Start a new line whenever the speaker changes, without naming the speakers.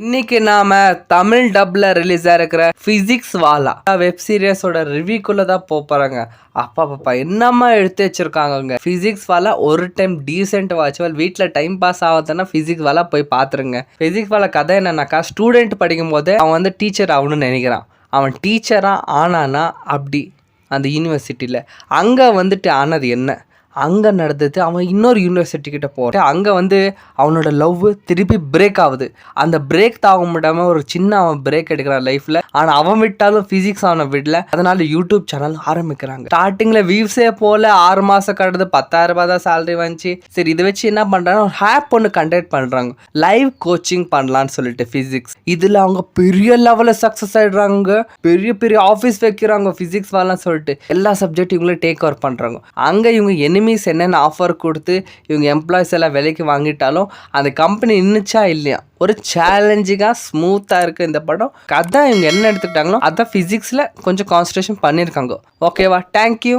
இன்னைக்கு நாம Tamil டப்ல release ஆயிருக்கிற physics வாலா web சீரிஸோட ரிவ்யூக்குள்ள தான் போறாங்க. அப்பா என்னம்மா எடுத்து வச்சிருக்காங்க. பிசிக்ஸ் வாலா ஒரு டைம் டீசென்ட் வாட்சுவல் வீட்டில் டைம் பாஸ் ஆகுதுன்னா பிசிக்ஸ் வாலா போய் பாத்துருங்க. பிசிக்ஸ் வாலா கதை என்னன்னாக்கா, ஸ்டூடெண்ட் படிக்கும் போதே அவன் வந்து டீச்சர் ஆகணும்னு நினைக்கிறான். அவன் டீச்சரா ஆனானா அப்படி அந்த யூனிவர்சிட்டியில் அங்கே வந்துட்டு ஆனது என்ன, அங்கே நடந்தது, அவன் இன்னொரு யூனிவர்சிட்டி கிட்ட போகிறான். அங்கே வந்து அவனோட லவ் திருப்பி பிரேக் ஆகுது. அந்த பிரேக் தாங்க முடியாமல் ஒரு சின்ன அவன் பிரேக் எடுக்கிறான் லைஃப்பில். ஆனால் அவன் விட்டாலும் ஃபிசிக்ஸ் அவனை விடல. அதனால யூடியூப் சேனல் ஆரம்பிக்கிறாங்க. ஸ்டார்டிங்கில் வியூஸே போல 6 மாதம் கடந்து 10,000 ரூபாய் தான் சேலரி வந்துச்சு. சரி, இதை வச்சு என்ன பண்ணுறாங்க, ஒரு ஆப் ஒன்று கண்டக்ட் பண்ணுறாங்க, லைவ் கோச்சிங் பண்ணலான்னு சொல்லிட்டு ஃபிசிக்ஸ். இதில் அவங்க பெரிய லெவலில் சக்ஸஸ் ஆகிடுறாங்க. பெரிய பெரிய ஆஃபீஸ் வைக்கிறாங்க ஃபிசிக்ஸ் வரலாம் சொல்லிட்டு. எல்லா சப்ஜெக்ட் இவங்களே டேக் ஓவர் பண்ணுறாங்க. அங்கே இவங்க என்னென்ன ஆஃபர் கொடுத்து இவங்க எம்ப்ளாயிஸ் எல்லாம் விலைக்கு வாங்கிட்டாலும் அந்த கம்பெனி நின்றுச்சா இல்லையா. ஒரு சேலஞ்சிங்காக ஸ்மூத்தாக இருக்குது இந்த படம். அதான் இவங்க என்ன எடுத்துக்கிட்டாங்களோ அதான் ஃபிசிக்ஸில் கொஞ்சம் கான்சன்ட்ரேஷன் பண்ணியிருக்காங்க. ஓகேவா? தேங்க்யூ.